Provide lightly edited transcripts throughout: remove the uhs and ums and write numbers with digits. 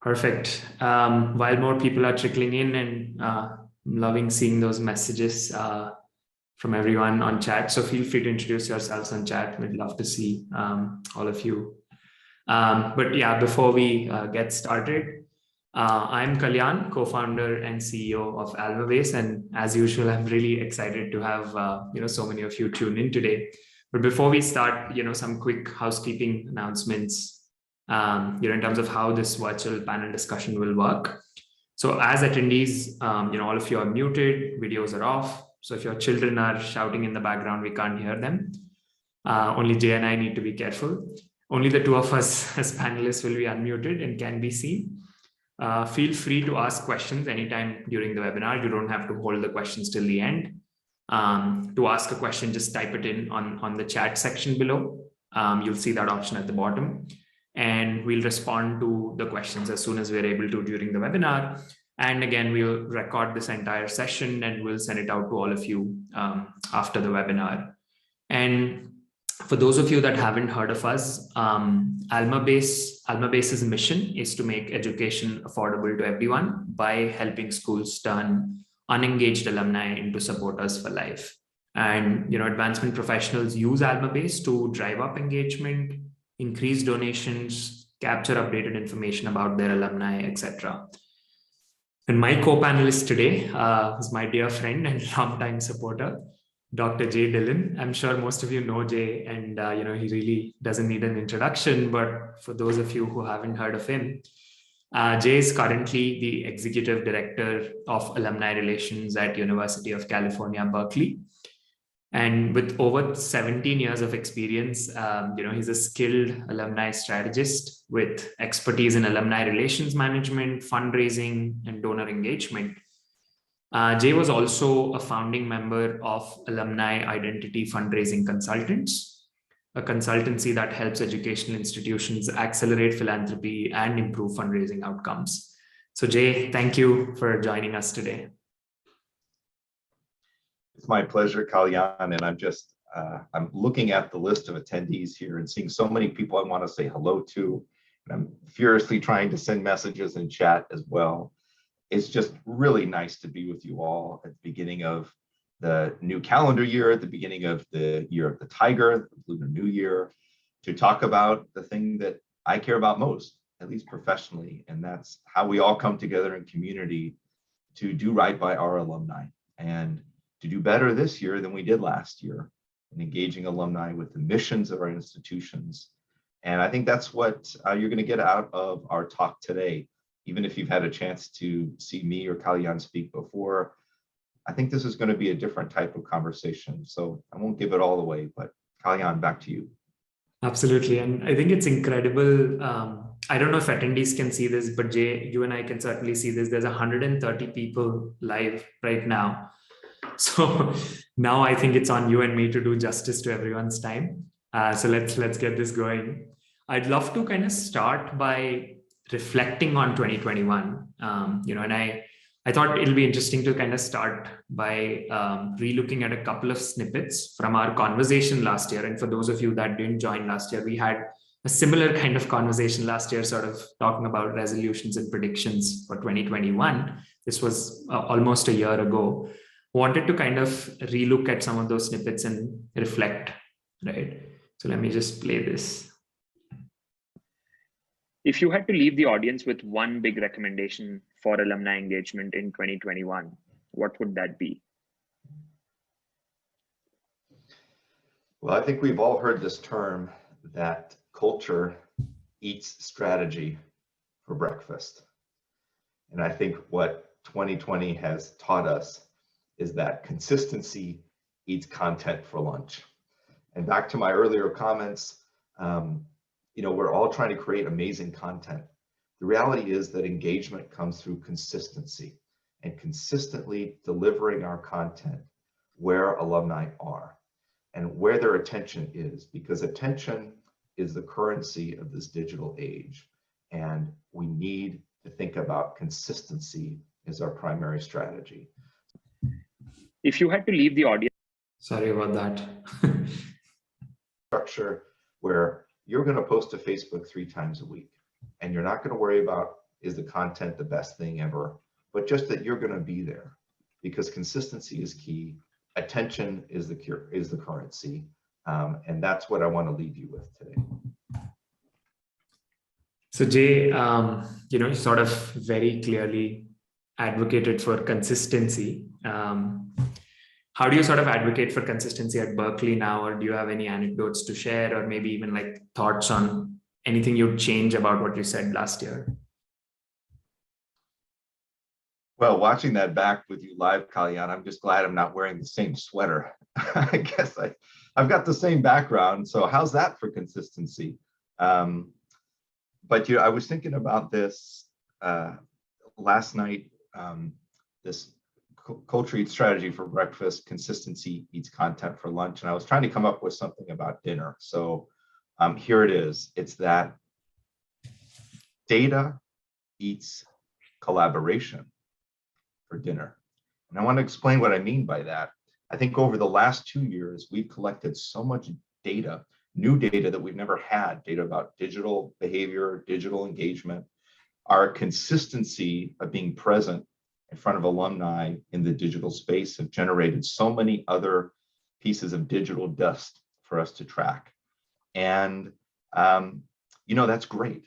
Perfect. While more people are trickling in, and I'm loving seeing those messages from everyone on chat. So feel free to introduce yourselves on chat. We'd love to see all of you. But yeah, before we get started, I'm Kalyan, co-founder and CEO of Almabase, and as usual, I'm really excited to have so many of you tune in today. But before we start, some quick housekeeping announcements. In terms of how this virtual panel discussion will work. So as attendees, all of you are muted, videos are off. So if your children are shouting in the background, we can't hear them. Only Jay and I need to be careful. Only the two of us as panelists will be unmuted and can be seen. Feel free to ask questions anytime during the webinar. You don't have to hold the questions till the end. To ask a question, just type it in on the chat section below. You'll see that option at the bottom. And we'll respond to the questions as soon as we're able to during the webinar. And again, we'll record this entire session and we'll send it out to all of you after the webinar. And for those of you that haven't heard of us, Almabase's mission is to make education affordable to everyone by helping schools turn unengaged alumni into supporters for life. And advancement professionals use Almabase to drive up engagement, increase donations, capture updated information about their alumni, etc. And my co-panelist today is my dear friend and longtime supporter, Dr. Jay Dillon. I'm sure most of you know Jay, and he really doesn't need an introduction. But for those of you who haven't heard of him, Jay is currently the executive director of Alumni Relations at University of California, Berkeley. And with over 17 years of experience, he's a skilled alumni strategist with expertise in alumni relations management, fundraising, and donor engagement. Jay was also a founding member of Alumni Identity Fundraising Consultants, a consultancy that helps educational institutions accelerate philanthropy and improve fundraising outcomes. So Jay, thank you for joining us today. It's my pleasure, Kalyan, and I'm looking at the list of attendees here and seeing so many people I want to say hello to, and I'm furiously trying to send messages in chat as well. It's just really nice to be with you all at the beginning of the new calendar year, at the beginning of the year of the tiger, the Lunar New Year, to talk about the thing that I care about most, at least professionally, and that's how we all come together in community to do right by our alumni and to do better this year than we did last year in engaging alumni with the missions of our institutions. And I think that's what you're going to get out of our talk today. Even if you've had a chance to see me or Kalyan speak before, I think this is going to be a different type of conversation. So I won't give it all away, but Kalyan, back to you. Absolutely. And I think it's incredible. I don't know if attendees can see this, but Jay, you and I can certainly see this. There's 130 people live right now. So now I think it's on you and me to do justice to everyone's time. So let's get this going. I'd love to kind of start by reflecting on 2021. And I thought it'll be interesting to kind of start by re-looking at a couple of snippets from our conversation last year. And for those of you that didn't join last year, we had a similar kind of conversation last year, sort of talking about resolutions and predictions for 2021. This was almost a year ago. Wanted to kind of relook at some of those snippets and reflect, right? So let me just play this. If you had to leave the audience with one big recommendation for alumni engagement in 2021, what would that be? Well, I think we've all heard this term that culture eats strategy for breakfast. And I think what 2020 has taught us is that consistency eats content for lunch. And back to my earlier comments, we're all trying to create amazing content. The reality is that engagement comes through consistency and consistently delivering our content where alumni are and where their attention is, because attention is the currency of this digital age. And we need to think about consistency as our primary strategy. If you had to leave the audience. Sorry about that. Structure where you're going to post to Facebook 3 times a week, and you're not going to worry about is the content the best thing ever, but just that you're going to be there, because consistency is key. Attention is the currency. And that's what I want to leave you with today. So Jay, you sort of very clearly advocated for consistency. How do you sort of advocate for consistency at Berkeley now, or do you have any anecdotes to share, or maybe even like thoughts on anything you'd change about what you said last year? Well, watching that back with you live, Kalyan, I'm just glad I'm not wearing the same sweater. I guess I've got the same background. So how's that for consistency? But I was thinking about this last night, this culture eats strategy for breakfast, consistency eats content for lunch. And I was trying to come up with something about dinner. So here it is. It's that data eats collaboration for dinner. And I want to explain what I mean by that. I think over the last 2 years, we've collected so much data, new data that we've never had, data about digital behavior, digital engagement, our consistency of being present in front of alumni in the digital space have generated so many other pieces of digital dust for us to track. And, that's great.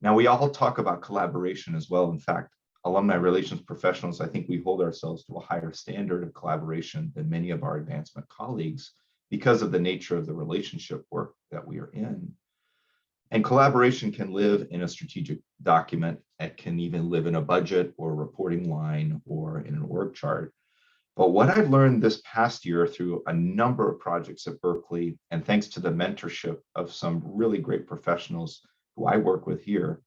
Now, we all talk about collaboration as well. In fact, alumni relations professionals, I think we hold ourselves to a higher standard of collaboration than many of our advancement colleagues because of the nature of the relationship work that we are in. And collaboration can live in a strategic document. It can even live in a budget or reporting line or in an org chart. But what I've learned this past year through a number of projects at Berkeley, and thanks to the mentorship of some really great professionals who I work with here,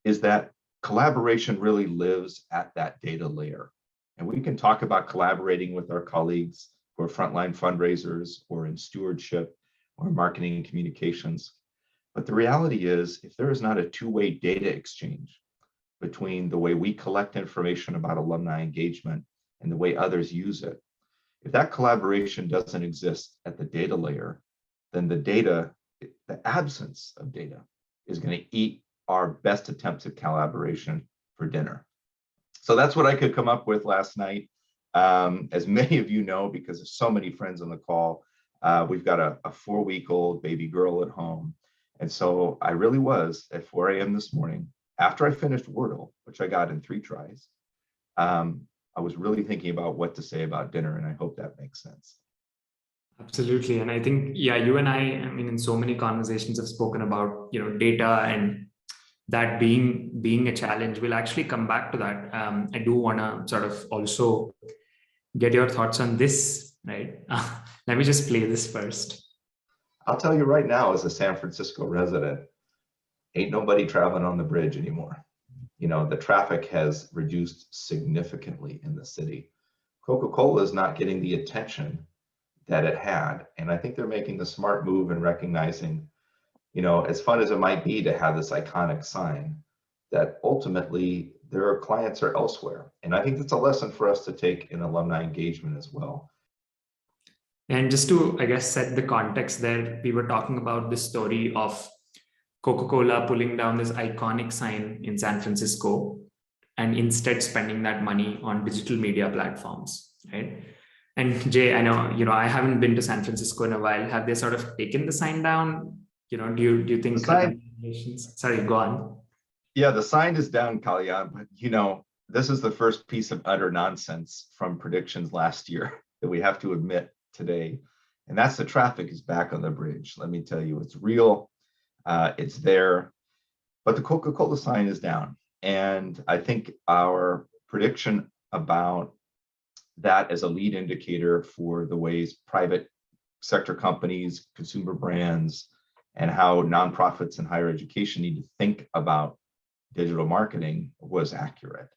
is that collaboration really lives at that data layer. And we can talk about collaborating with our colleagues who are frontline fundraisers or in stewardship or marketing and communications. But the reality is, if there is not a two-way data exchange between the way we collect information about alumni engagement and the way others use it, if that collaboration doesn't exist at the data layer, then the absence of data is going to eat our best attempts at collaboration for dinner. So that's what I could come up with last night. As many of you know, because there's so many friends on the call, we've got a 4-week-old baby girl at home. And so I really was at 4 a.m. this morning, after I finished Wordle, which I got in 3 tries, I was really thinking about what to say about dinner, and I hope that makes sense. Absolutely. And I think, you and I in so many conversations have spoken about, data and that being a challenge. We'll actually come back to that. I do want to sort of also get your thoughts on this, right? Let me just play this first. I'll tell you right now, as a San Francisco resident, ain't nobody traveling on the bridge anymore. The traffic has reduced significantly in the city. Coca-Cola is not getting the attention that it had. And I think they're making the smart move in recognizing, as fun as it might be to have this iconic sign, that ultimately their clients are elsewhere. And I think that's a lesson for us to take in alumni engagement as well. And just to, I guess, set the context there, we were talking about the story of Coca-Cola pulling down this iconic sign in San Francisco and instead spending that money on digital media platforms, right? And Jay, I know, I haven't been to San Francisco in a while. Have they sort of taken the sign down? Do you think? Sorry, go on. Yeah, the sign is down, Kalyan, but this is the first piece of utter nonsense from predictions last year that we have to admit today. And that's the traffic is back on the bridge. Let me tell you, it's real. It's there, but the Coca-Cola sign is down. And I think our prediction about that as a lead indicator for the ways private sector companies, consumer brands, and how nonprofits and higher education need to think about digital marketing was accurate.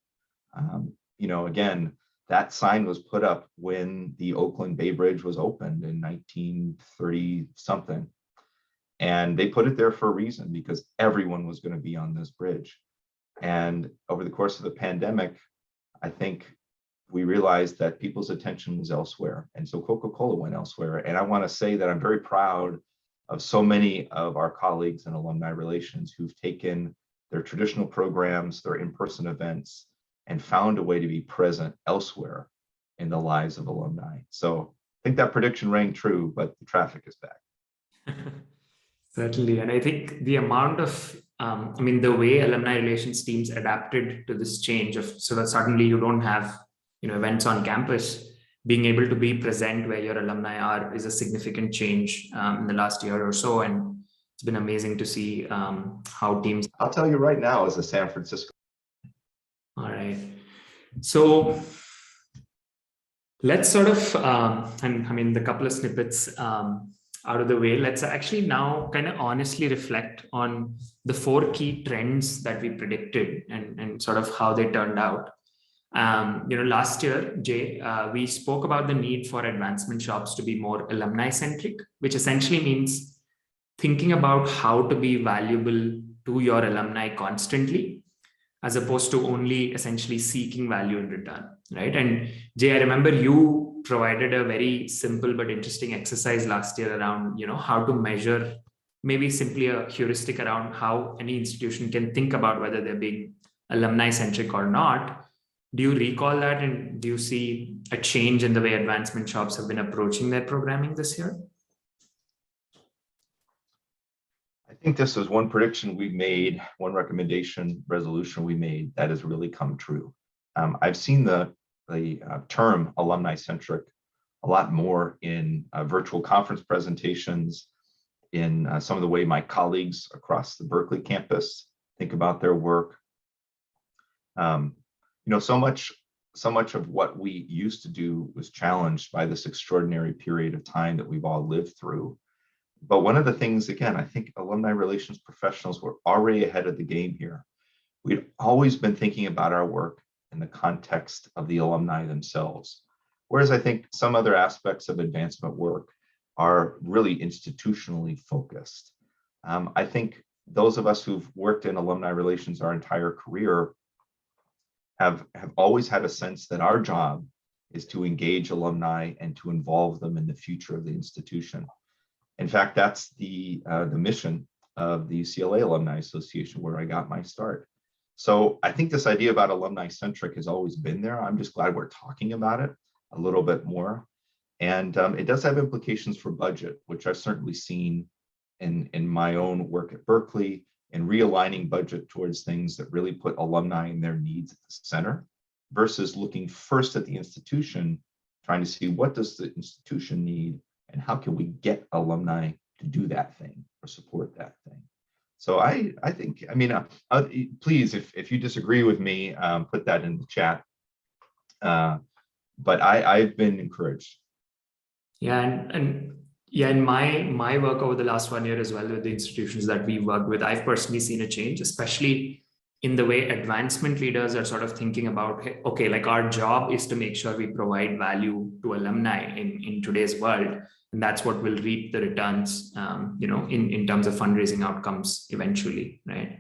Again, that sign was put up when the Oakland Bay Bridge was opened in 1930 something. And they put it there for a reason, because everyone was going to be on this bridge. And over the course of the pandemic, I think we realized that people's attention was elsewhere. And so Coca-Cola went elsewhere. And I want to say that I'm very proud of so many of our colleagues in alumni relations who've taken their traditional programs, their in-person events, and found a way to be present elsewhere in the lives of alumni. So I think that prediction rang true, but the traffic is back. Certainly. And I think the amount of, the way alumni relations teams adapted to this change of sort of suddenly you don't have, events on campus, being able to be present where your alumni are is a significant change in the last year or so. And it's been amazing to see how teams. I'll tell you right now, as a San Francisco. All right. So let's sort of, the couple of snippets out of the way, let's actually now kind of honestly reflect on the 4 key trends that we predicted and sort of how they turned out. Last year, Jay, we spoke about the need for advancement shops to be more alumni-centric, which essentially means thinking about how to be valuable to your alumni constantly, as opposed to only essentially seeking value in return, right? And Jay, I remember you provided a very simple but interesting exercise last year around, how to measure, maybe simply a heuristic around how any institution can think about whether they're being alumni-centric or not. Do you recall that? And do you see a change in the way advancement shops have been approaching their programming this year? I think this is one prediction we made, one recommendation, resolution we made that has really come true. I've seen the term alumni-centric a lot more in virtual conference presentations, in some of the way my colleagues across the Berkeley campus think about their work. So much of what we used to do was challenged by this extraordinary period of time that we've all lived through. But one of the things, again, I think alumni relations professionals were already ahead of the game here. We'd always been thinking about our work in the context of the alumni themselves. Whereas I think some other aspects of advancement work are really institutionally focused. I think those of us who've worked in alumni relations our entire career have always had a sense that our job is to engage alumni and to involve them in the future of the institution. In fact, that's the mission of the UCLA Alumni Association, where I got my start. So I think this idea about alumni-centric has always been there. I'm just glad we're talking about it a little bit more. And it does have implications for budget, which I've certainly seen in my own work at Berkeley, in realigning budget towards things that really put alumni and their needs at the center, versus looking first at the institution, trying to see what does the institution need and how can we get alumni to do that thing or support that thing. So I think, please, if you disagree with me, put that in the chat. But I've been encouraged. Yeah, and in my work over the last 1 year as well with the institutions that we work with, I've personally seen a change, especially in the way advancement leaders are sort of thinking about, okay, like our job is to make sure we provide value to alumni in today's world. And that's what will reap the returns, in terms of fundraising outcomes eventually, right?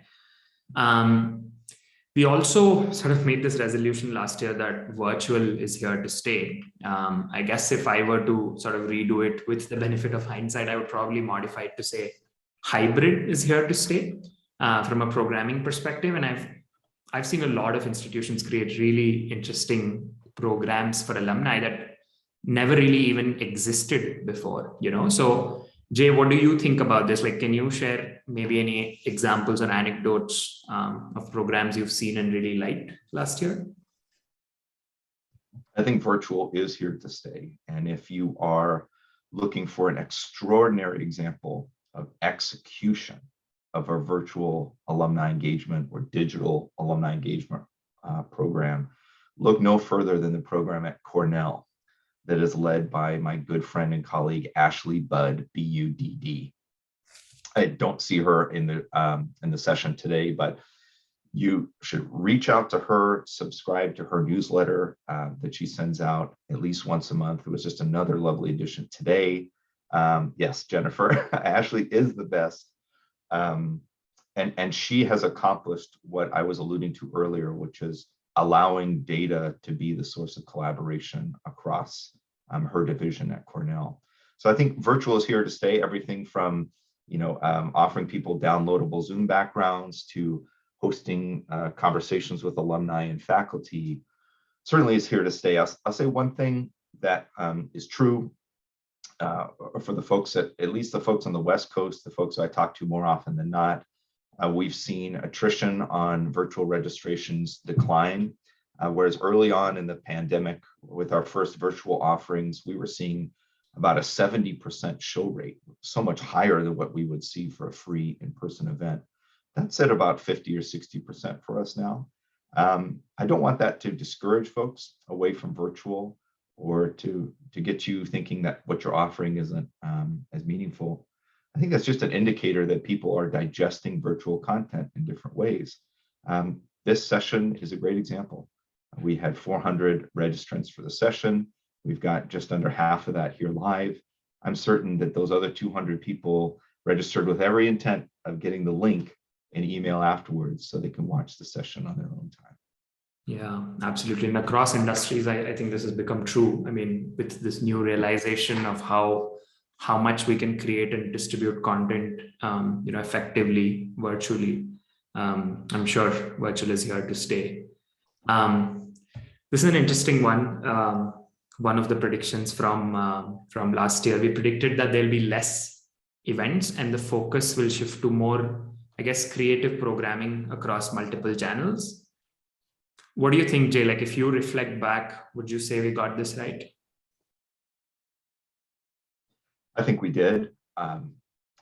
We also sort of made this resolution last year that virtual is here to stay. I guess if I were to sort of redo it with the benefit of hindsight, I would probably modify it to say hybrid is here to stay from a programming perspective. And I've seen a lot of institutions create really interesting programs for alumni that never really even existed before, So Jay, what do you think about this? Like, can you share maybe any examples or anecdotes of programs you've seen and really liked last year? I think virtual is here to stay. And if you are looking for an extraordinary example of execution of our virtual alumni engagement or digital alumni engagement program, look no further than the program at Cornell that is led by my good friend and colleague, Ashley Budd, B-U-D-D. I don't see her in the session today, but you should reach out to her, subscribe to her newsletter that she sends out at least once a month. It was just another lovely addition today. Yes, Jennifer, Ashley is the best. And she has accomplished what I was alluding to earlier, which is allowing data to be the source of collaboration across her division at Cornell. So I think virtual is here to stay. Everything from offering people downloadable Zoom backgrounds to hosting conversations with alumni and faculty certainly is here to stay. I'll say one thing that is true for the folks at least the folks on the West Coast, the folks I talk to more often than not. We've seen attrition on virtual registrations decline, whereas early on in the pandemic with our first virtual offerings, we were seeing about a 70% show rate, so much higher than what we would see for a free in-person event. That's at about 50 or 60% for us now. I don't want that to discourage folks away from virtual or to get you thinking that what you're offering isn't as meaningful. I think that's just an indicator that people are digesting virtual content in different ways. This session is a great example. We had 400 registrants for the session. We've got just under half of that here live. I'm certain that those other 200 people registered with every intent of getting the link and email afterwards so they can watch the session on their own time. Yeah, absolutely. And across industries, I think this has become true. I mean, with this new realization of how much we can create and distribute content, effectively virtually. I'm sure virtual is here to stay. This is an interesting one. One of the predictions from last year, we predicted that there'll be less events and the focus will shift to more, I guess, creative programming across multiple channels. What do you think, Jay? Like, if you reflect back, would you say we got this right? I think we did.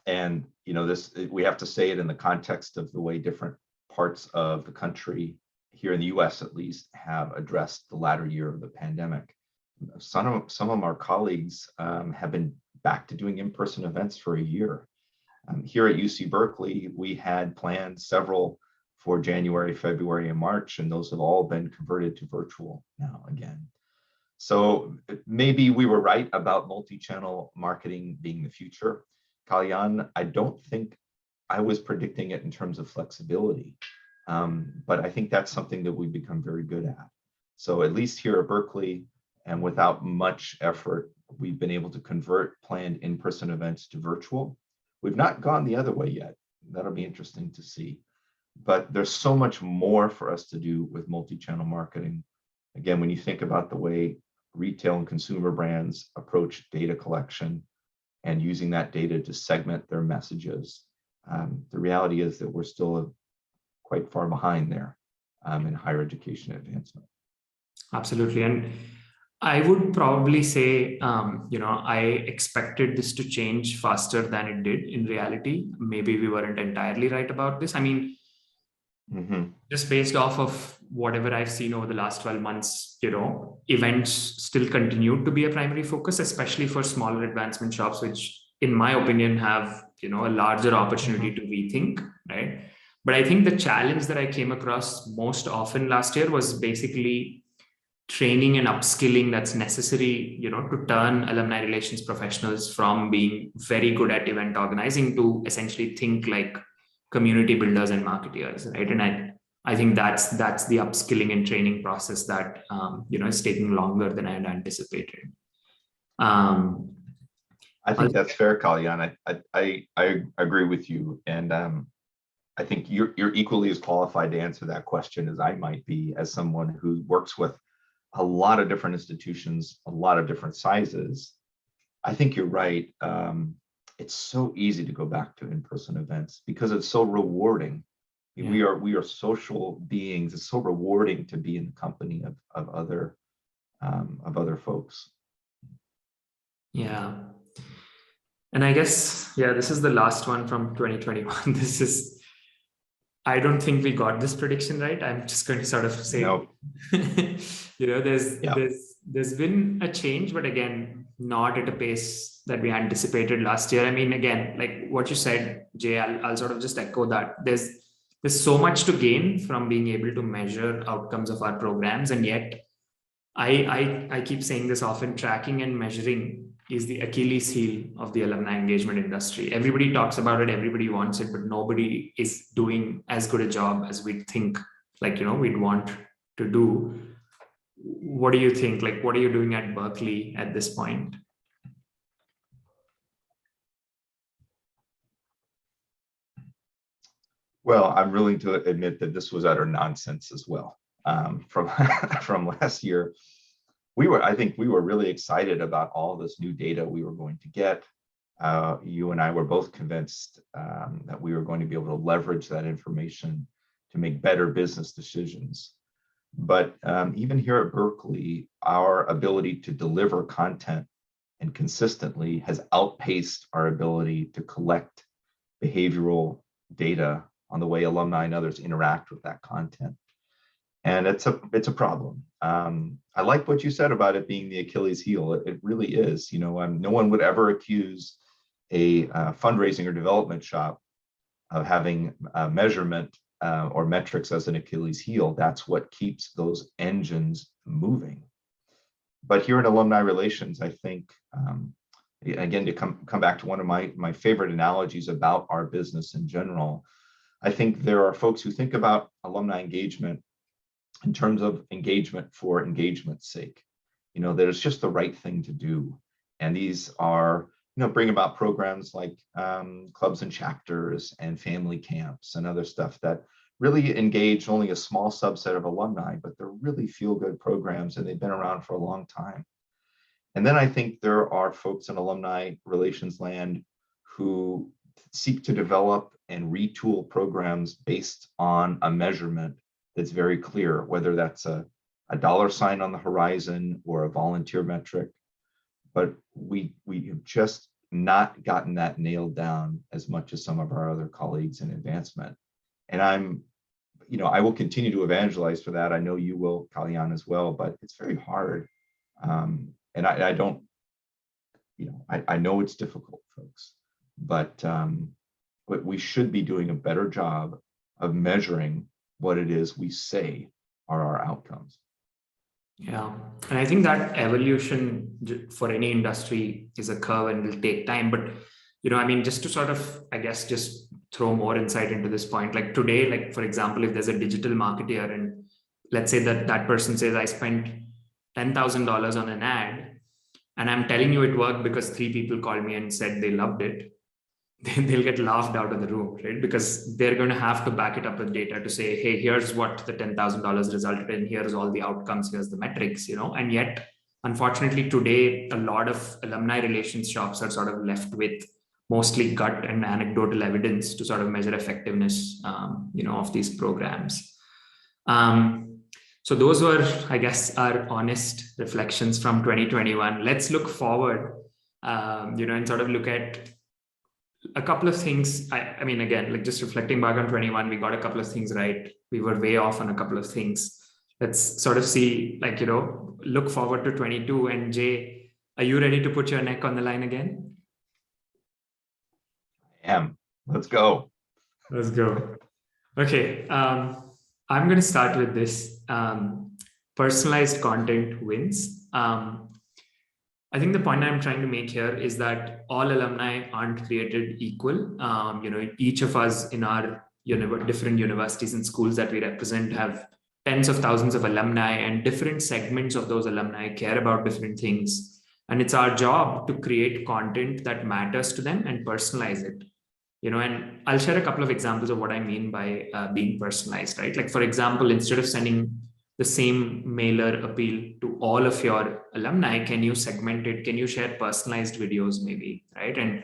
And, we have to say it in the context of the way different parts of the country, here in the US at least, have addressed the latter year of the pandemic. Some of our colleagues have been back to doing in-person events for a year. Here at UC Berkeley, we had planned several for January, February, and March, and those have all been converted to virtual now again. So maybe we were right about multi-channel marketing being the future. Kalyan, I don't think I was predicting it in terms of flexibility, but I think that's something that we've become very good at. So at least here at Berkeley, and without much effort, we've been able to convert planned in-person events to virtual. We've not gone the other way yet. That'll be interesting to see. But there's so much more for us to do with multi-channel marketing. Again, when you think about the way retail and consumer brands approach data collection and using that data to segment their messages, the reality is that we're still quite far behind there in higher education advancement. Absolutely. And I would probably say, I expected this to change faster than it did in reality. Maybe we weren't entirely right about this. I mean, just based off of whatever I've seen over the last 12 months, events still continue to be a primary focus, especially for smaller advancement shops, which in my opinion have, a larger opportunity to rethink, right? But I think the challenge that I came across most often last year was basically training and upskilling that's necessary, to turn alumni relations professionals from being very good at event organizing to essentially think like community builders and marketeers, right? And I think that's the upskilling and training process that is taking longer than I had anticipated. I think that's fair, Kalyan. I agree with you, and I think you're equally as qualified to answer that question as I might be, as someone who works with a lot of different institutions, a lot of different sizes. I think you're right. It's so easy to go back to in-person events because it's so rewarding. Yeah. We are social beings. It's so rewarding to be in the company of other folks. Yeah. And I guess, this is the last one from 2021. I don't think we got this prediction right. I'm just going to sort of say, nope. There's been a change, but again, not at a pace that we anticipated last year. I mean, again, like what you said, Jay, I'll sort of just echo that. There's so much to gain from being able to measure outcomes of our programs. And yet I keep saying this often, tracking and measuring is the Achilles heel of the alumni engagement industry. Everybody talks about it, everybody wants it, but nobody is doing as good a job as we'd think, we'd want to do. What do you think? Like, what are you doing at Berkeley at this point? Well, I'm willing to admit that this was utter nonsense as well. From from last year, I think we were really excited about all this new data we were going to get. You and I were both convinced that we were going to be able to leverage that information to make better business decisions. But even here at Berkeley, our ability to deliver content and consistently has outpaced our ability to collect behavioral data on the way alumni and others interact with that content. And it's a problem. I like what you said about it being the Achilles heel. It really is. You know, no one would ever accuse a fundraising or development shop of having measurement or metrics as an Achilles heel. That's what keeps those engines moving. But here in alumni relations, I think, again, to come back to one of my favorite analogies about our business in general, I think there are folks who think about alumni engagement in terms of engagement for engagement's sake. You know, that it's just the right thing to do. And these are, you know, bring about programs like clubs and chapters and family camps and other stuff that really engage only a small subset of alumni, but they're really feel-good programs and they've been around for a long time. And then I think there are folks in alumni relations land who seek to develop and retool programs based on a measurement that's very clear, whether that's a dollar sign on the horizon or a volunteer metric. But we have just not gotten that nailed down as much as some of our other colleagues in advancement. And I will continue to evangelize for that. I know you will, Kalyan, as well, but it's very hard. And I don't, I know it's difficult, folks, but we should be doing a better job of measuring what it is we say are our outcomes. Yeah, and I think that evolution for any industry is a curve and will take time. But, just to sort of, I guess, just throw more insight into this point, like today, like, for example, if there's a digital marketer and let's say that person says, I spent $10,000 on an ad and I'm telling you it worked because 3 people called me and said they loved it, then they'll get laughed out of the room, right? Because they're going to have to back it up with data to say, hey, here's what the $10,000 resulted in, here's all the outcomes, here's the metrics, and yet, unfortunately, today, a lot of alumni relations shops are sort of left with mostly gut and anecdotal evidence to sort of measure effectiveness, of these programs. So those were, I guess, our honest reflections from 2021. Let's look forward, and sort of look at a couple of things. I mean, again, like just reflecting back on 21, we got a couple of things right. We were way off on a couple of things. Let's sort of see, like, look forward to 22. And Jay, are you ready to put your neck on the line again? I am. Let's go. Let's go. Okay. I'm going to start with this. Personalized content wins. I think the point I'm trying to make here is that all alumni aren't created equal. Each of us in our different universities and schools that we represent have tens of thousands of alumni, and different segments of those alumni care about different things. And it's our job to create content that matters to them and personalize it. And I'll share a couple of examples of what I mean by being personalized, right? Like, for example, instead of sending the same mailer appeal to all of your alumni, can you segment it? Can you share personalized videos maybe, right? And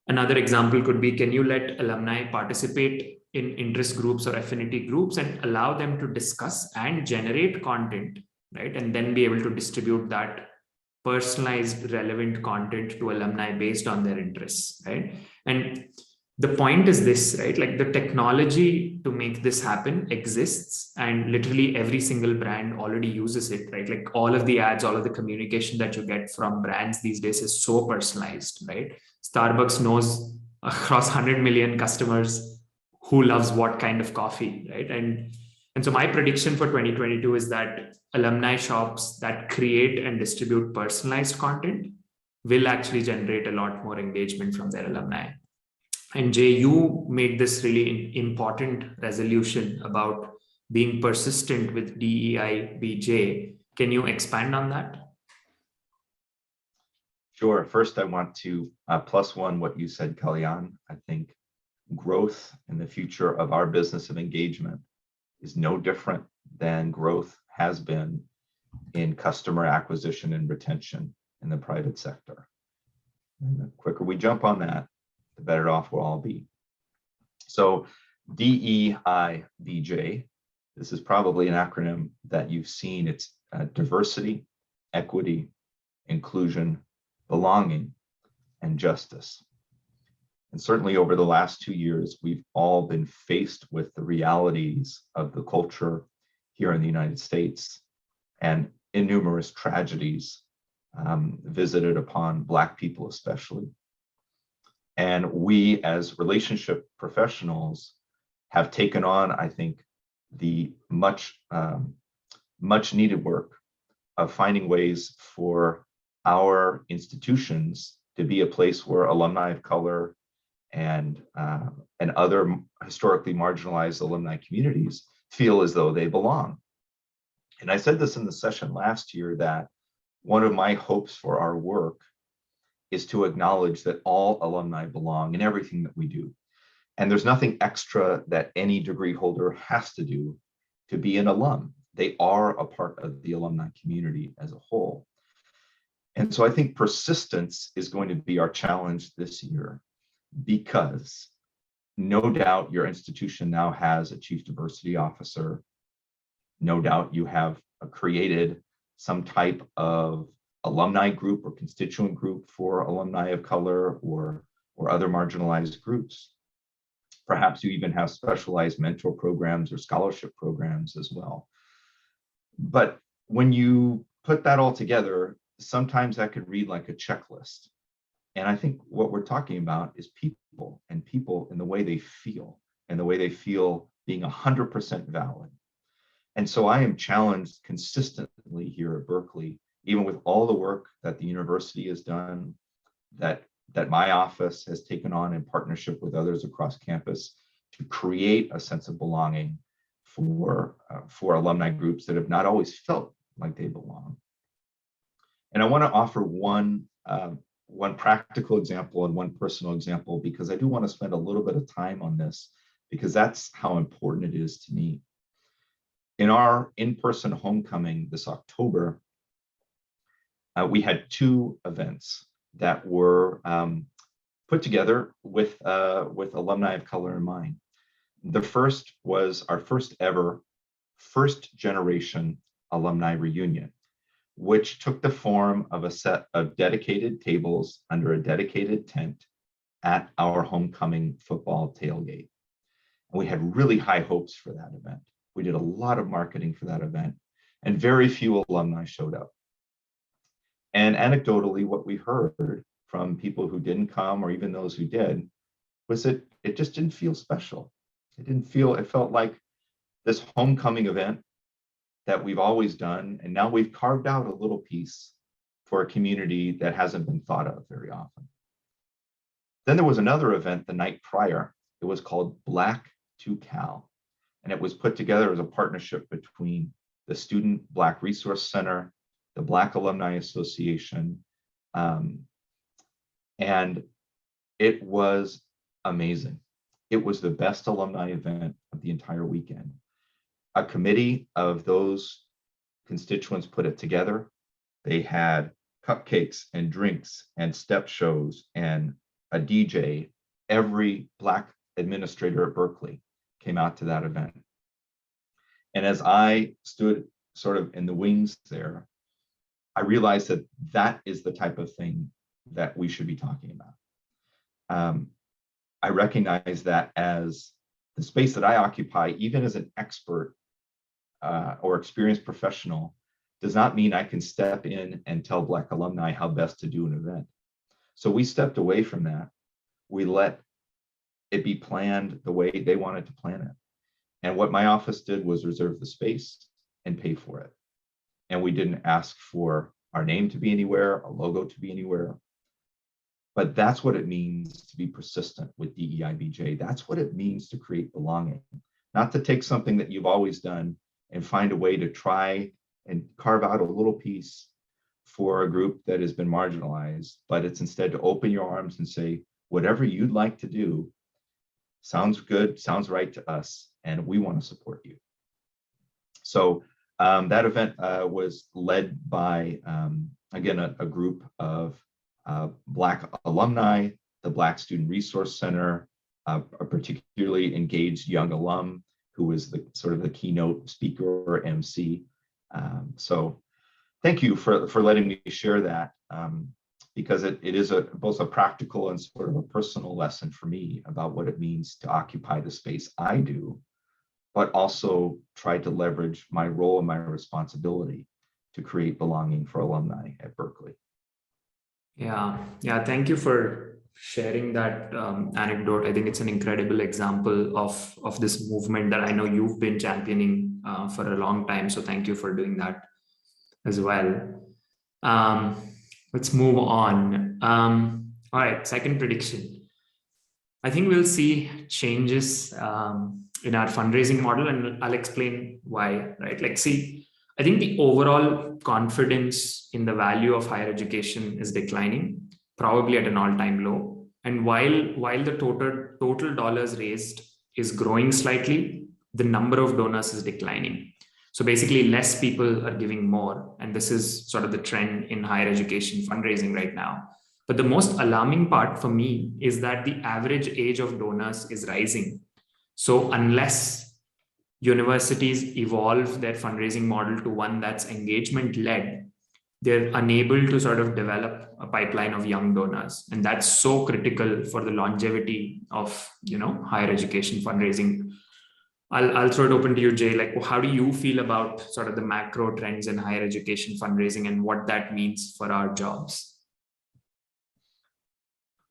another example could be, can you let alumni participate in interest groups or affinity groups and allow them to discuss and generate content, right? And then be able to distribute that personalized, relevant content to alumni based on their interests, right? And the point is this, right? Like, the technology to make this happen exists, and literally every single brand already uses it, right? Like, all of the ads, all of the communication that you get from brands these days is so personalized, right? Starbucks knows across 100 million customers who loves what kind of coffee, right? And so my prediction for 2022 is that alumni shops that create and distribute personalized content will actually generate a lot more engagement from their alumni. And Jay, you made this really important resolution about being persistent with DEI/BJ. Can you expand on that? Sure. First, I want to +1 what you said, Kalyan. I think growth in the future of our business of engagement is no different than growth has been in customer acquisition and retention in the private sector. And the quicker we jump on that, the better off we'll all be. So DEIBJ, this is probably an acronym that you've seen. It's diversity, equity, inclusion, belonging, and justice. And certainly over the last 2 years, we've all been faced with the realities of the culture here in the United States and numerous tragedies visited upon Black people especially. And we as relationship professionals have taken on, I think, the much needed work of finding ways for our institutions to be a place where alumni of color and other historically marginalized alumni communities feel as though they belong. And I said this in the session last year that one of my hopes for our work is to acknowledge that all alumni belong in everything that we do. And there's nothing extra that any degree holder has to do to be an alum. They are a part of the alumni community as a whole. And so I think persistence is going to be our challenge this year, because no doubt your institution now has a chief diversity officer. No doubt you have created some type of alumni group or constituent group for alumni of color or other marginalized groups. Perhaps you even have specialized mentor programs or scholarship programs as well. But when you put that all together, sometimes that could read like a checklist. And I think what we're talking about is people, and people in the way they feel, and the way they feel being 100% valid. And so I am challenged consistently here at Berkeley, even with all the work that the university has done, that my office has taken on in partnership with others across campus to create a sense of belonging for alumni groups that have not always felt like they belong. And I want to offer one practical example and one personal example, because I do want to spend a little bit of time on this, because that's how important it is to me. In our in-person homecoming this October, we had 2 events that were put together with alumni of color in mind. The first was our first ever first generation alumni reunion, which took the form of a set of dedicated tables under a dedicated tent at our homecoming football tailgate. And we had really high hopes for that event. We did a lot of marketing for that event, and very few alumni showed up. And anecdotally, what we heard from people who didn't come, or even those who did, was that it just didn't feel special. It felt like this homecoming event that we've always done, and now we've carved out a little piece for a community that hasn't been thought of very often. Then there was another event the night prior. It was called Black to Cal, and it was put together as a partnership between the Student Black Resource Center, the Black Alumni Association, and it was amazing. It was the best alumni event of the entire weekend. A committee of those constituents put it together. They had cupcakes and drinks and step shows and a DJ. Every Black administrator at Berkeley came out to that event. And as I stood sort of in the wings there, I realized that that is the type of thing that we should be talking about. I recognize that as the space that I occupy, even as an expert or experienced professional, does not mean I can step in and tell Black alumni how best to do an event. So we stepped away from that. We let it be planned the way they wanted to plan it. And what my office did was reserve the space and pay for it. And we didn't ask for our name to be anywhere, a logo to be anywhere. But that's what it means to be persistent with DEIBJ. That's what it means to create belonging, not to take something that you've always done and find a way to try and carve out a little piece for a group that has been marginalized, but it's instead to open your arms and say, whatever you'd like to do, Sounds good, sounds right to us, and we want to support you. So that event was led by, again, a group of Black alumni, the Black Student Resource Center, a particularly engaged young alum who was the sort of the keynote speaker or MC. So thank you for letting me share that, because it is both a practical and sort of a personal lesson for me about what it means to occupy the space I do, but also try to leverage my role and my responsibility to create belonging for alumni at Berkeley. Yeah, thank you for sharing that anecdote. I think it's an incredible example of this movement that I know you've been championing for a long time. So thank you for doing that as well. Let's move on. All right, second prediction. I think we'll see changes in our fundraising model, and I'll explain why, right? Like, see, I think the overall confidence in the value of higher education is declining, probably at an all-time low. And while the total dollars raised is growing slightly, the number of donors is declining. So basically, less people are giving more, and this is sort of the trend in higher education fundraising right now. But the most alarming part for me is that the average age of donors is rising. So unless universities evolve their fundraising model to one that's engagement-led, they're unable to sort of develop a pipeline of young donors. And that's so critical for the longevity of, higher education fundraising. I'll throw it open to you, Jay. Like, how do you feel about sort of the macro trends in higher education fundraising and what that means for our jobs?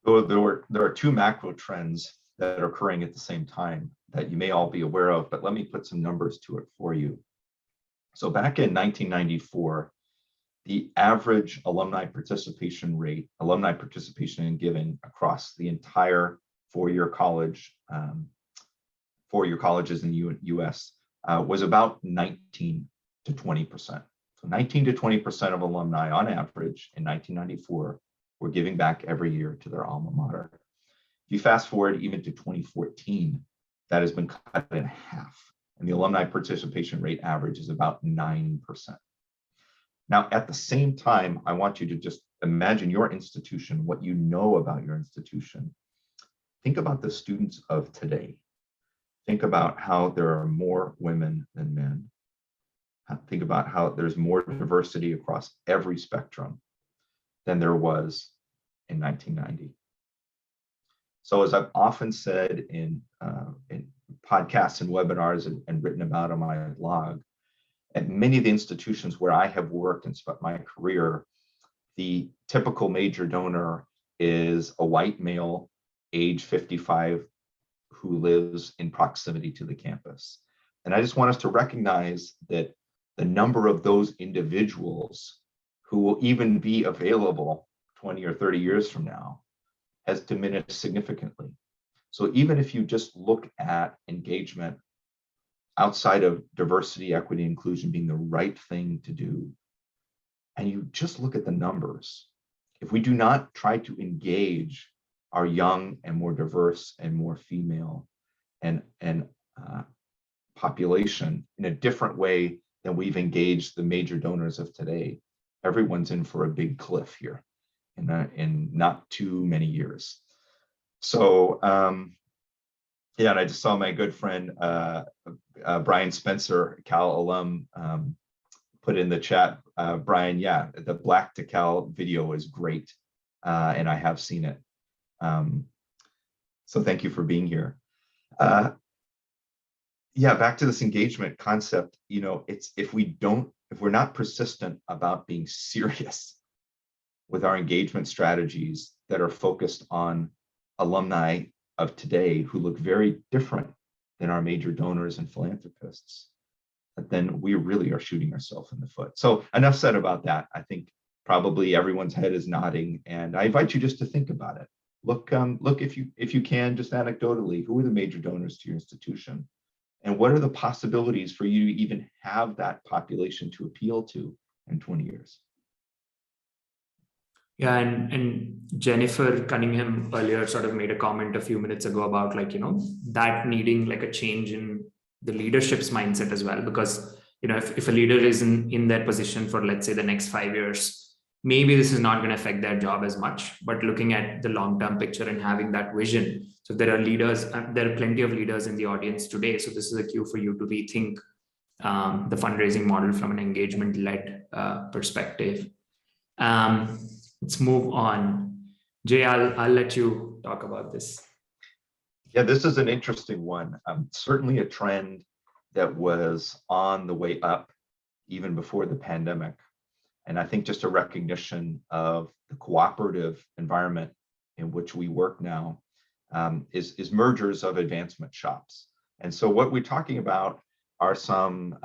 So there are two macro trends that are occurring at the same time that you may all be aware of, but let me put some numbers to it for you. So back in 1994, the average alumni participation in giving across the entire four-year colleges in the US was about 19 to 20%. So 19 to 20% of alumni on average in 1994 were giving back every year to their alma mater. If you fast forward even to 2014, that has been cut in half, and the alumni participation rate average is about 9%. Now, at the same time, I want you to just imagine your institution, what you know about your institution. Think about the students of today. Think about how there are more women than men. Think about how there's more diversity across every spectrum than there was in 1990. So as I've often said in podcasts and webinars and written about on my blog, at many of the institutions where I have worked and spent my career, the typical major donor is a white male, age 55, who lives in proximity to the campus. And I just want us to recognize that the number of those individuals who will even be available 20 or 30 years from now has diminished significantly. So even if you just look at engagement outside of diversity, equity, inclusion being the right thing to do, and you just look at the numbers, if we do not try to engage our young and more diverse and more female and population in a different way than we've engaged the major donors of today, everyone's in for a big cliff here in not too many years. So yeah, and I just saw my good friend Brian Spencer, Cal alum, put in the chat, Brian, yeah, the Black to Cal video is great, and I have seen it. So thank you for being here. Yeah, back to this engagement concept, it's if we're not persistent about being serious with our engagement strategies that are focused on alumni of today who look very different than our major donors and philanthropists, then we really are shooting ourselves in the foot. So enough said about that. I think probably everyone's head is nodding, and I invite you just to think about it. Look if you can, just anecdotally, who are the major donors to your institution? And what are the possibilities for you to even have that population to appeal to in 20 years? Yeah, and Jennifer Cunningham earlier sort of made a comment a few minutes ago about like, that needing like a change in the leadership's mindset as well, because, if a leader is in their position for, let's say, the next 5 years, maybe this is not going to affect their job as much, but looking at the long-term picture and having that vision. So there are leaders, there are plenty of leaders in the audience today. So this is a cue for you to rethink the fundraising model from an engagement-led perspective. Let's move on. Jay, I'll let you talk about this. Yeah, this is an interesting one. Certainly a trend that was on the way up even before the pandemic. And I think just a recognition of the cooperative environment in which we work now is mergers of advancement shops. And so what we're talking about are some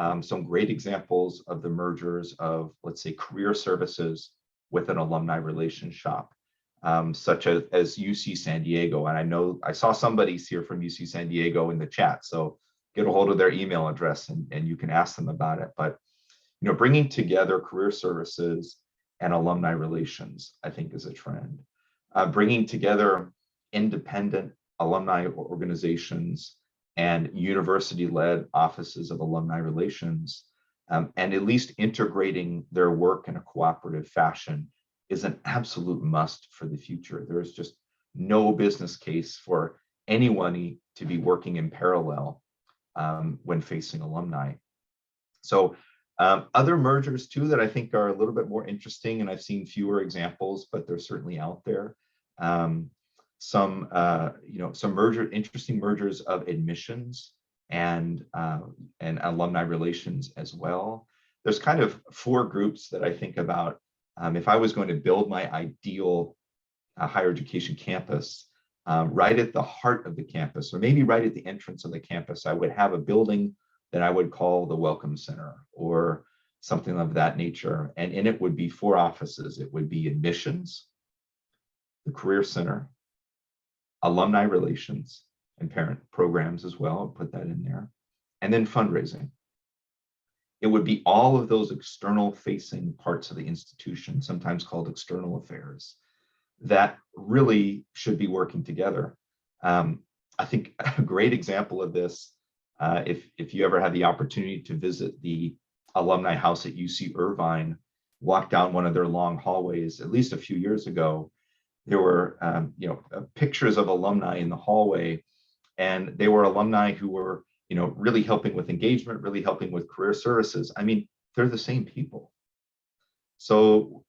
great examples of the mergers of, let's say, career services with an alumni relations shop, such as UC San Diego. And I know I saw somebody's here from UC San Diego in the chat, so get a hold of their email address and you can ask them about it. But bringing together career services and alumni relations, I think, is a trend. Bringing together independent alumni organizations and university-led offices of alumni relations, and at least integrating their work in a cooperative fashion is an absolute must for the future. There is just no business case for anyone to be working in parallel when facing alumni. So other mergers too that I think are a little bit more interesting, and I've seen fewer examples, but they're certainly out there. Some interesting mergers of admissions and alumni relations as well. There's kind of 4 groups that I think about. If I was going to build my ideal higher education campus, right at the heart of the campus, or maybe right at the entrance of the campus, I would have a building that I would call the Welcome Center or something of that nature. And in it would be 4 offices. It would be admissions, the Career Center, alumni relations, and parent programs as well. I'll put that in there. And then fundraising. It would be all of those external facing parts of the institution, sometimes called external affairs, that really should be working together. I think a great example of this, if you ever had the opportunity to visit the alumni house at UC Irvine, walk down one of their long hallways, at least a few years ago, there were pictures of alumni in the hallway, and they were alumni who were really helping with engagement, really helping with career services. I mean, they're the same people. So,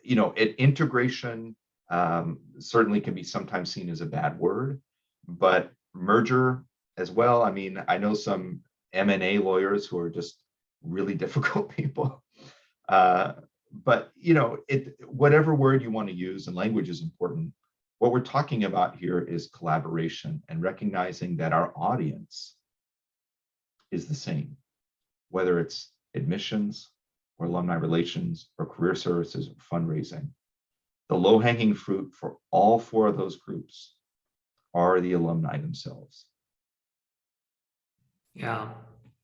integration certainly can be sometimes seen as a bad word, but merger as well. I mean, I know some M&A lawyers who are just really difficult people. But whatever word you want to use, and language is important, what we're talking about here is collaboration and recognizing that our audience is the same, whether it's admissions or alumni relations or career services or fundraising. The low-hanging fruit for all 4 of those groups are the alumni themselves. Yeah,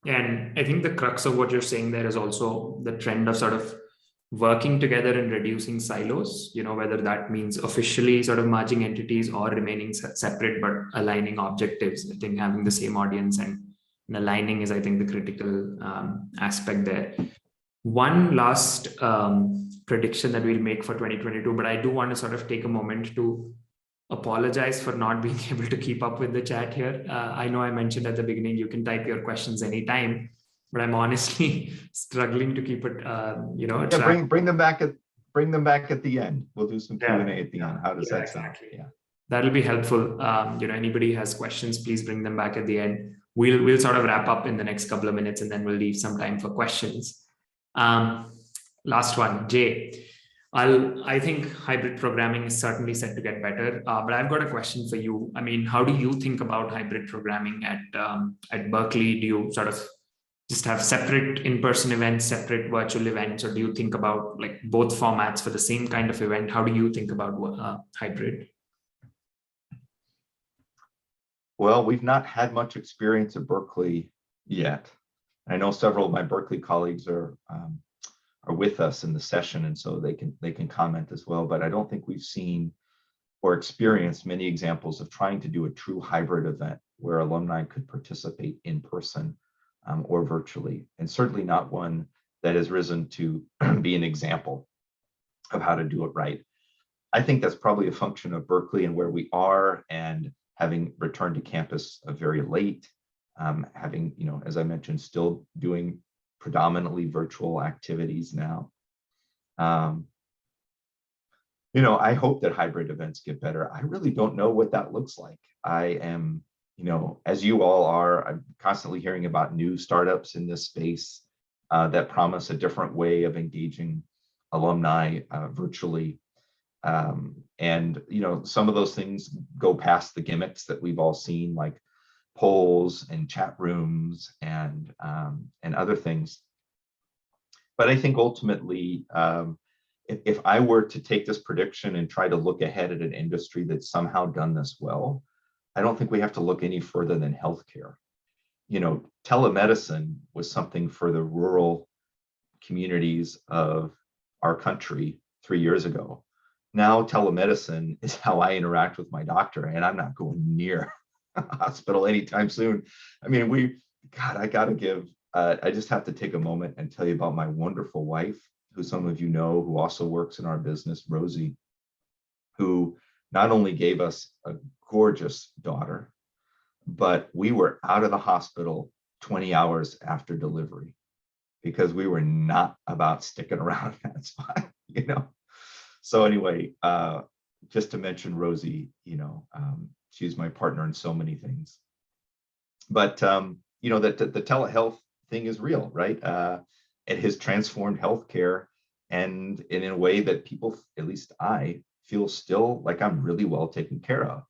and I think the crux of what you're saying there is also the trend of sort of working together and reducing silos, whether that means officially sort of merging entities or remaining separate, but aligning objectives. I think having the same audience and aligning is, I think, the critical aspect there. One last prediction that we'll make for 2022, but I do want to sort of take a moment to apologize for not being able to keep up with the chat here. I know I mentioned at the beginning, you can type your questions anytime, but I'm honestly struggling to keep it, Yeah, bring them back at the end. We'll do some Q&A at the end. How does that sound? Exactly. Yeah, that'll be helpful. Anybody has questions, please bring them back at the end. We'll sort of wrap up in the next couple of minutes, and then we'll leave some time for questions. Last one, Jay. I think hybrid programming is certainly set to get better, but I've got a question for you. I mean, how do you think about hybrid programming at Berkeley? Do you sort of just have separate in-person events, separate virtual events, or do you think about like both formats for the same kind of event? How do you think about hybrid? Well, we've not had much experience at Berkeley yet. I know several of my Berkeley colleagues are are with us in the session, and so they can comment as well. But I don't think we've seen or experienced many examples of trying to do a true hybrid event where alumni could participate in person or virtually, and certainly not one that has risen to be an example of how to do it right. I think that's probably a function of Berkeley and where we are, and having returned to campus very late, having, as I mentioned, still doing predominantly virtual activities now. I hope that hybrid events get better. I really don't know what that looks like. I am, as you all are, I'm constantly hearing about new startups in this space that promise a different way of engaging alumni virtually. And some of those things go past the gimmicks that we've all seen, like polls and chat rooms and other things. But I think ultimately, if I were to take this prediction and try to look ahead at an industry that's somehow done this well, I don't think we have to look any further than healthcare. Telemedicine was something for the rural communities of our country 3 years ago. Now telemedicine is how I interact with my doctor, and I'm not going near a hospital anytime soon. I mean, I just have to take a moment and tell you about my wonderful wife, who some of you know, who also works in our business, Rosie, who not only gave us a gorgeous daughter, but we were out of the hospital 20 hours after delivery because we were not about sticking around in that spot, So anyway, just to mention Rosie, she's my partner in so many things. But, that the telehealth thing is real, right? It has transformed healthcare, and in a way that people, at least I, feel still like I'm really well taken care of.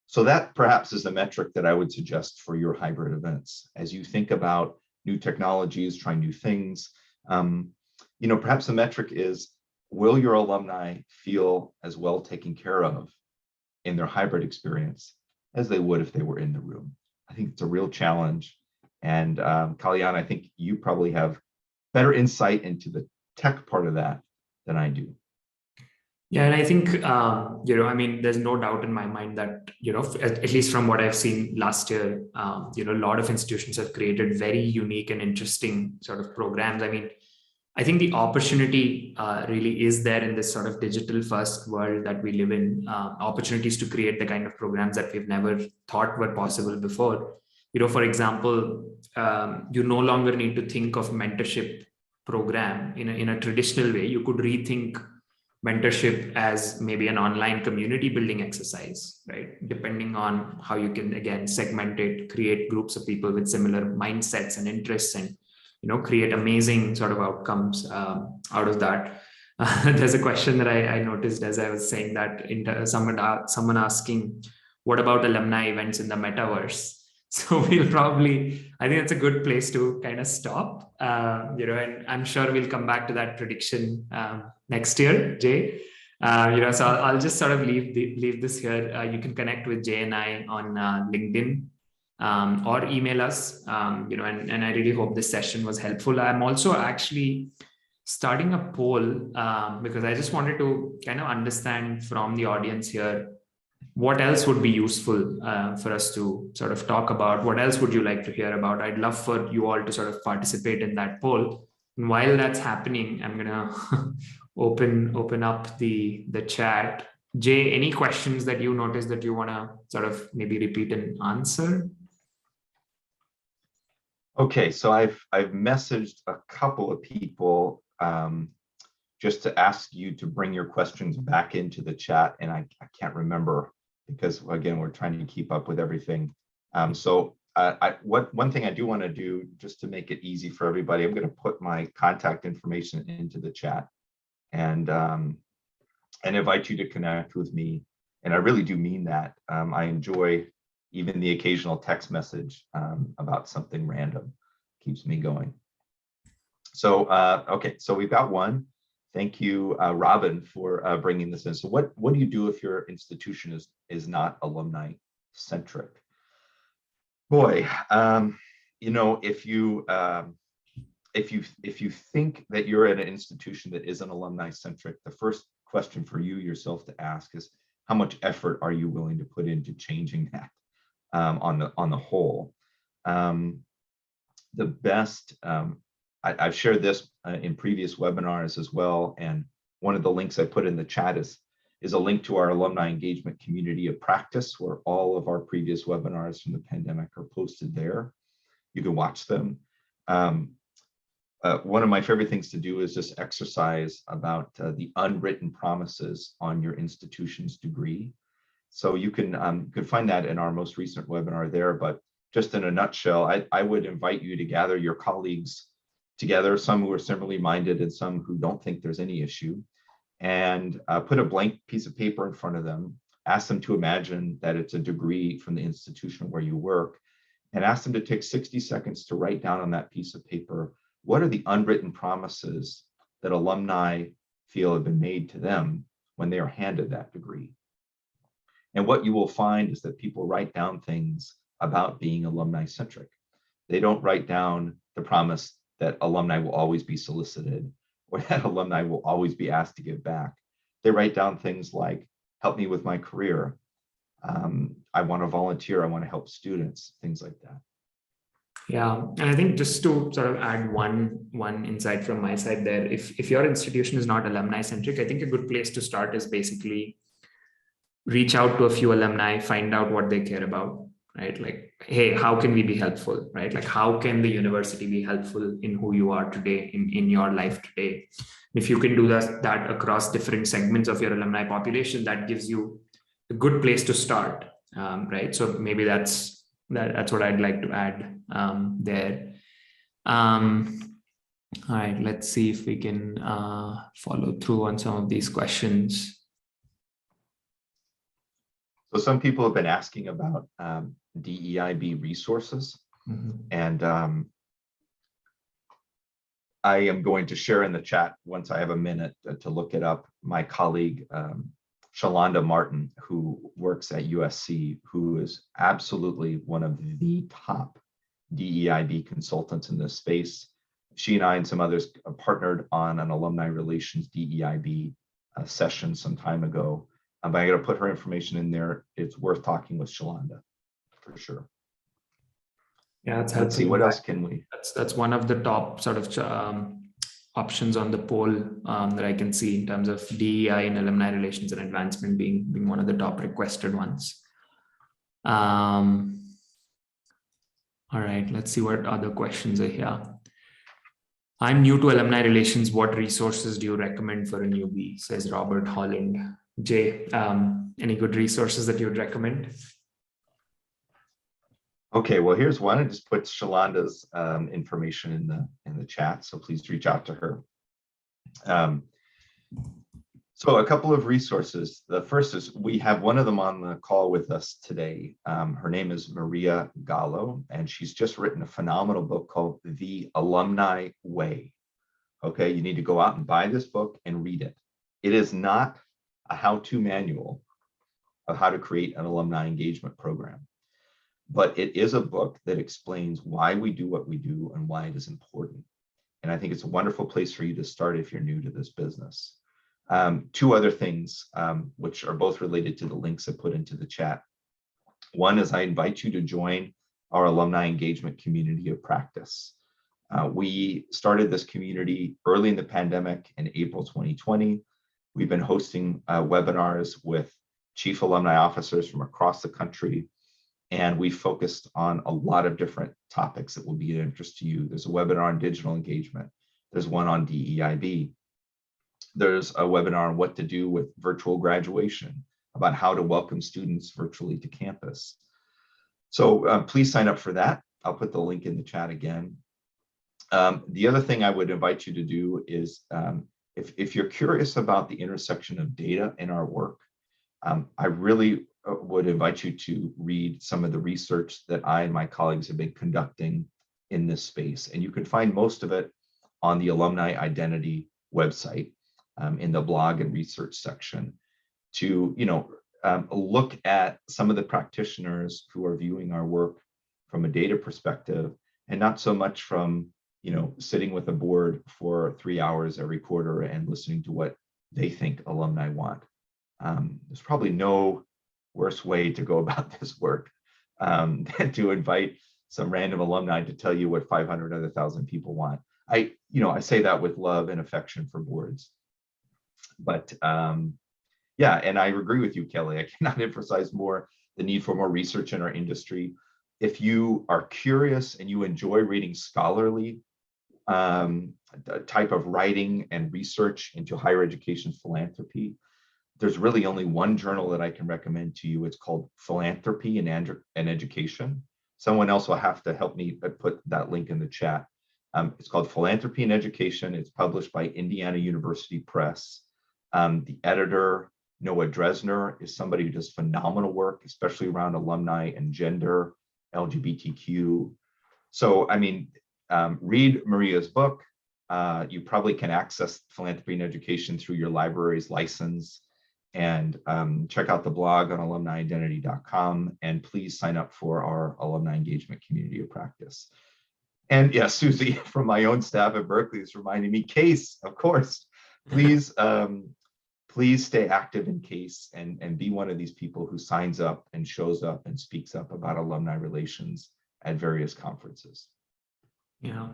So that perhaps is the metric that I would suggest for your hybrid events. As you think about new technologies, trying new things, perhaps the metric is, will your alumni feel as well taken care of in their hybrid experience as they would if they were in the room? I think it's a real challenge. And Kalyan, I think you probably have better insight into the tech part of that than I do. Yeah, and I think, there's no doubt in my mind that, at least from what I've seen last year, a lot of institutions have created very unique and interesting sort of programs. I think the opportunity really is there in this sort of digital first world that we live in, opportunities to create the kind of programs that we've never thought were possible before. For example, you no longer need to think of mentorship program in a traditional way. You could rethink mentorship as maybe an online community building exercise, right? Depending on how you can, again, segment it, create groups of people with similar mindsets and interests, and create amazing sort of outcomes out of that. There's a question that I noticed as I was saying that, someone asking, what about alumni events in the metaverse? So we'll probably, I think that's a good place to kind of stop, and I'm sure we'll come back to that prediction next year, Jay. So I'll just sort of leave this here. You can connect with Jay and I on LinkedIn or email us, and I really hope this session was helpful. I'm also actually starting a poll because I just wanted to kind of understand from the audience here, what else would be useful for us to sort of talk about? What else would you like to hear about? I'd love for you all to sort of participate in that poll. And while that's happening, I'm gonna open up the chat. Jay, any questions that you noticed that you wanna sort of maybe repeat and answer? Okay, so I've messaged a couple of people just to ask you to bring your questions back into the chat, and I can't remember because, again, we're trying to keep up with everything. One thing I do want to do, just to make it easy for everybody, I'm going to put my contact information into the chat and invite you to connect with me. And I really do mean that. I enjoy even the occasional text message about something random. Keeps me going. So, okay, so we've got one. Thank you, Robin, for bringing this in. So what do you do if your institution is not alumni centric? Boy, if you if you think that you're at an institution that isn't alumni centric, the first question for you yourself to ask is, how much effort are you willing to put into changing that on the whole? The best, I've shared this in previous webinars as well, and one of the links I put in the chat is a link to our Alumni Engagement community of practice, where all of our previous webinars from the pandemic are posted there. You can watch them. One of my favorite things to do is just exercise about the unwritten promises on your institution's degree. So you can find that in our most recent webinar there, but just in a nutshell, I would invite you to gather your colleagues together, some who are similarly minded and some who don't think there's any issue, and put a blank piece of paper in front of them, ask them to imagine that it's a degree from the institution where you work, and ask them to take 60 seconds to write down on that piece of paper, what are the unwritten promises that alumni feel have been made to them when they are handed that degree? And what you will find is that people write down things about being alumni centric. They don't write down the promise that alumni will always be solicited or that alumni will always be asked to give back. They write down things like, help me with my career. I want to volunteer. I want to help students, things like that. Yeah, and I think just to sort of add one insight from my side there, if your institution is not alumni centric, I think a good place to start is basically reach out to a few alumni, find out what they care about, right? Like, hey, how can we be helpful, right? Like, how can the university be helpful in who you are today, in your life today? If you can do that across different segments of your alumni population, that gives you a good place to start, right? So maybe that's what I'd like to add there. All right, let's see if we can follow through on some of these questions. So some people have been asking about DEIB resources, and I am going to share in the chat once I have a minute to look it up. My colleague, Shalonda Martin, who works at USC, who is absolutely one of the top DEIB consultants in this space. She and I and some others partnered on an Alumni Relations DEIB session some time ago. But I got to put her information in there. It's worth talking with Shalonda for sure. Yeah, it's let's see, what else can we? That's one of the top sort of options on the poll that I can see in terms of DEI and Alumni Relations and Advancement being one of the top requested ones. All right, let's see what other questions are here. I'm new to Alumni Relations. What resources do you recommend for a newbie? Says Robert Holland. Jay, any good resources that you would recommend? Okay, well, here's one. I just put Shalonda's information in the chat, so please reach out to her. So a couple of resources. The first is we have one of them on the call with us today. Her name is Maria Gallo, and she's just written a phenomenal book called The Alumni Way. Okay, you need to go out and buy this book and read it. It is not a how-to manual of how to create an alumni engagement program, but it is a book that explains why we do what we do and why it is important. And I think it's a wonderful place for you to start if you're new to this business. Two other things, which are both related to the links I put into the chat. One is I invite you to join our Alumni Engagement community of practice. We started this community early in the pandemic in April 2020. We've been hosting webinars with chief alumni officers from across the country, and we focused on a lot of different topics that will be of interest to you. There's a webinar on digital engagement. There's one on DEIB. There's a webinar on what to do with virtual graduation, about how to welcome students virtually to campus. So please sign up for that. I'll put the link in the chat again. The other thing I would invite you to do is, if you're curious about the intersection of data in our work, I really would invite you to read some of the research that I and my colleagues have been conducting in this space. And you can find most of it on the Alumni Identity website in the blog and research section to, look at some of the practitioners who are viewing our work from a data perspective and not so much from sitting with a board for 3 hours every quarter and listening to what they think alumni want. There's probably no worse way to go about this work than to invite some random alumni to tell you what 500 other 1,000 people want. I say that with love and affection for boards. But yeah, and I agree with you, Kelly. I cannot emphasize more the need for more research in our industry. If you are curious and you enjoy reading scholarly type of writing and research into higher education philanthropy, there's really only one journal that I can recommend to you. It's called Philanthropy and Education. Someone else will have to help me put that link in the chat. It's called Philanthropy and Education. It's published by Indiana University Press. The editor, Noah Dresner, is somebody who does phenomenal work, especially around alumni and gender, LGBTQ. So, I mean, read Maria's book. You probably can access Philanthropy and Education through your library's license, and check out the blog on alumniidentity.com, and please sign up for our Alumni Engagement Community of Practice. And yes, Susie from my own staff at Berkeley is reminding me, CASE, of course, please, please stay active in CASE and be one of these people who signs up and shows up and speaks up about alumni relations at various conferences. Yeah,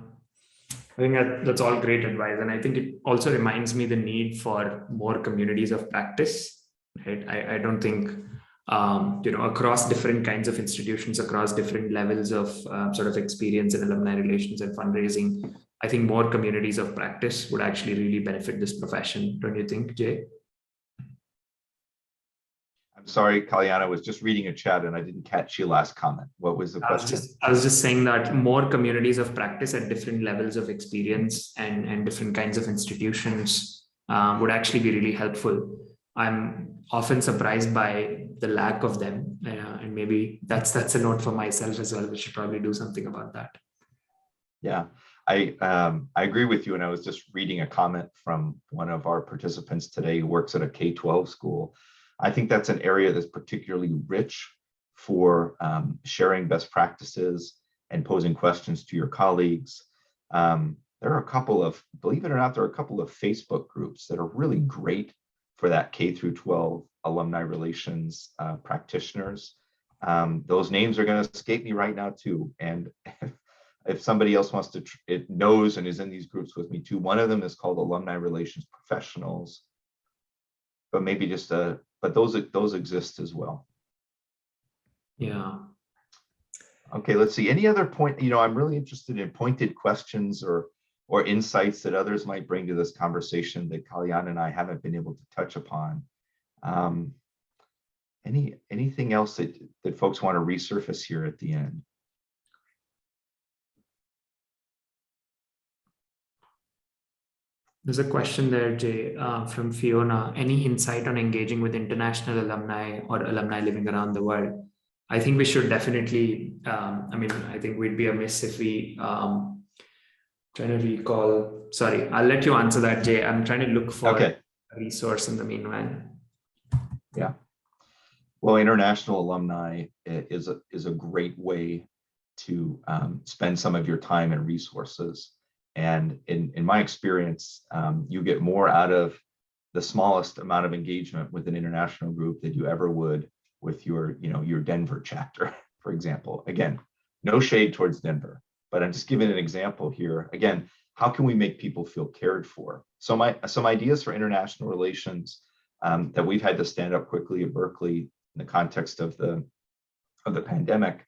I think that's all great advice. And I think it also reminds me the need for more communities of practice, right? I don't think, across different kinds of institutions, across different levels of sort of experience in alumni relations and fundraising, I think more communities of practice would actually really benefit this profession. Don't you think, Jay? I'm sorry, Kalyan, I was just reading a chat and I didn't catch your last comment. What was the question? I was just saying that more communities of practice at different levels of experience and different kinds of institutions would actually be really helpful. I'm often surprised by the lack of them, and maybe that's a note for myself as well. We should probably do something about that. Yeah, I agree with you. And I was just reading a comment from one of our participants today who works at a K-12 school. I think that's an area that's particularly rich for sharing best practices and posing questions to your colleagues. There are a couple of, believe it or not, there are a couple of Facebook groups that are really great for that K through 12 alumni relations practitioners. Those names are going to escape me right now too. And if somebody else wants to, it knows and is in these groups with me too. One of them is called Alumni Relations Professionals, but maybe just but those exist as well. Yeah. Okay, let's see. Any other point? I'm really interested in pointed questions or insights that others might bring to this conversation that Kalyan and I haven't been able to touch upon. Anything else that folks want to resurface here at the end? There's a question there, Jay, from Fiona. Any insight on engaging with international alumni or alumni living around the world? I think we should definitely, I think we'd be amiss if we, trying to recall, sorry, I'll let you answer that, Jay. I'm trying to look for a resource in the meanwhile. Yeah. Well, international alumni is a great way to spend some of your time and resources. And in my experience, you get more out of the smallest amount of engagement with an international group that you ever would with your Denver chapter, for example. Again, no shade towards Denver, but I'm just giving an example here. Again, how can we make people feel cared for? So some ideas for international relations that we've had to stand up quickly at Berkeley in the context of the pandemic.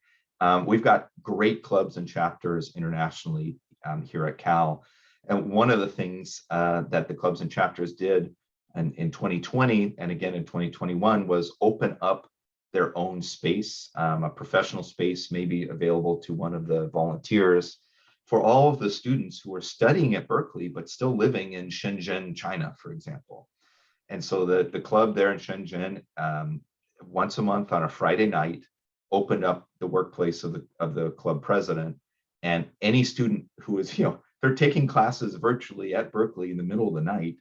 We've got great clubs and chapters internationally here at Cal. And one of the things that the clubs and chapters did in 2020 and again in 2021 was open up their own space, a professional space maybe available to one of the volunteers for all of the students who are studying at Berkeley, but still living in Shenzhen, China, for example. And so the club there in Shenzhen, once a month on a Friday night, opened up the workplace of the club president. And any student who is, they're taking classes virtually at Berkeley in the middle of the night,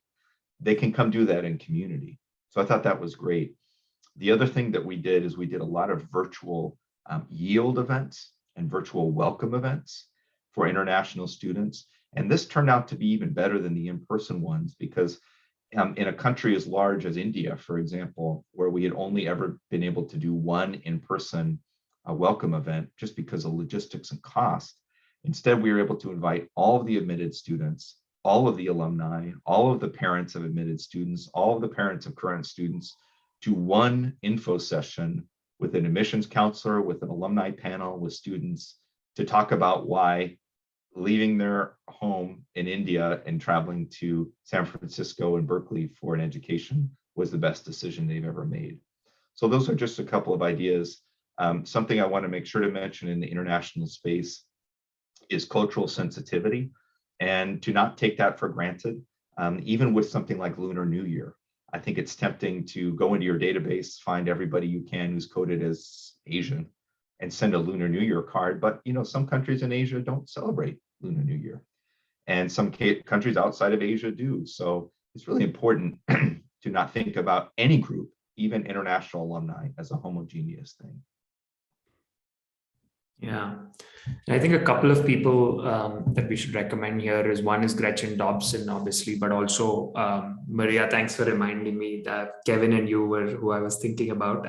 they can come do that in community. So I thought that was great. The other thing that we did is we did a lot of virtual yield events and virtual welcome events for international students. And this turned out to be even better than the in-person ones, because in a country as large as India, for example, where we had only ever been able to do one in-person welcome event just because of logistics and cost, instead we were able to invite all of the admitted students, all of the alumni, all of the parents of admitted students, all of the parents of current students to one info session with an admissions counselor, with an alumni panel, with students, to talk about why leaving their home in India and traveling to San Francisco and Berkeley for an education was the best decision they've ever made. So those are just a couple of ideas. Something I want to make sure to mention in the international space is cultural sensitivity, and to not take that for granted. Even with something like Lunar New Year, I think it's tempting to go into your database, find everybody you can who's coded as Asian, and send a Lunar New Year card. But some countries in Asia don't celebrate Lunar New Year, and some countries outside of Asia do. So it's really important to not think about any group, even international alumni, as a homogeneous thing. Yeah, and I think a couple of people that we should recommend here is, one is Gretchen Dobson, obviously, but also Maria, thanks for reminding me that Kevin and you were who I was thinking about.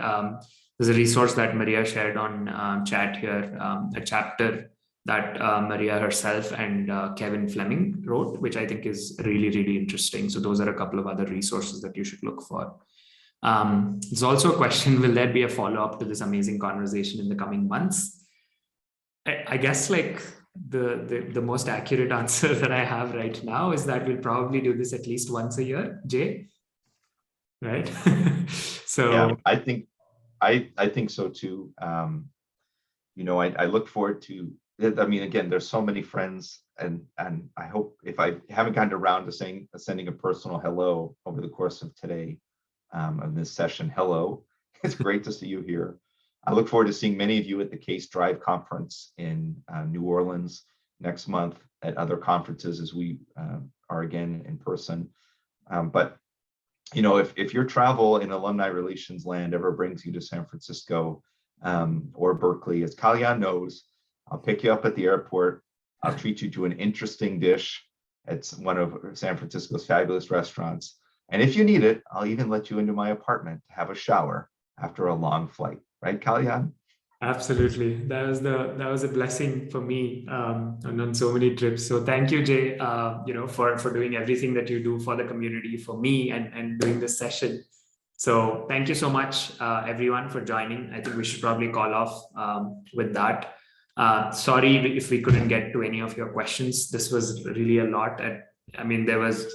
There's a resource that Maria shared on chat here, a chapter that Maria herself and Kevin Fleming wrote, which I think is really, really interesting. So those are a couple of other resources that you should look for. There's also a question, will there be a follow-up to this amazing conversation in the coming months? I guess like the most accurate answer that I have right now is that we'll probably do this at least once a year, Jay, right? So yeah, I think so too. I look forward to, I mean, again, there's so many friends, and I hope, if I haven't gotten around to sending a personal hello over the course of today, of this session, hello, it's great to see you here. I look forward to seeing many of you at the Case Drive conference in New Orleans next month, at other conferences as we are again in person. But if your travel in alumni relations land ever brings you to San Francisco or Berkeley, as Kalyan knows, I'll pick you up at the airport. I'll treat you to an interesting dish at one of San Francisco's fabulous restaurants. And if you need it, I'll even let you into my apartment to have a shower after a long flight. Right, Kalyan? absolutely, that was a blessing for me, and on so many trips. So thank you, Jay, for doing everything that you do for the community, for me, and doing this session. So thank you so much, everyone, for joining. I think we should probably call off with that. Sorry if we couldn't get to any of your questions. This was really a lot. I mean, there was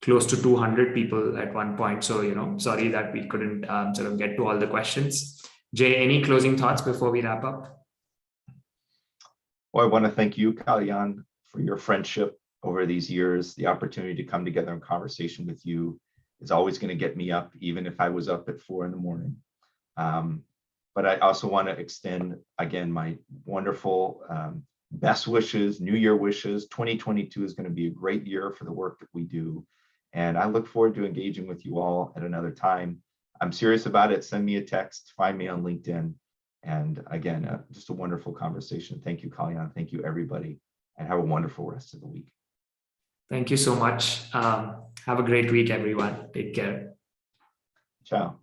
close to 200 people at one point. So, sorry that we couldn't sort of get to all the questions. Jay, any closing thoughts before we wrap up? Well, I want to thank you, Kalyan, for your friendship over these years. The opportunity to come together in conversation with you is always going to get me up, even if I was up at 4 a.m. But I also want to extend, again, my wonderful best wishes, New Year wishes. 2022 is going to be a great year for the work that we do. And I look forward to engaging with you all at another time. I'm serious about it. Send me a text, find me on LinkedIn. And again, just a wonderful conversation. Thank you, Kalyan. Thank you, everybody. And have a wonderful rest of the week. Thank you so much. Have a great week, everyone. Take care. Ciao.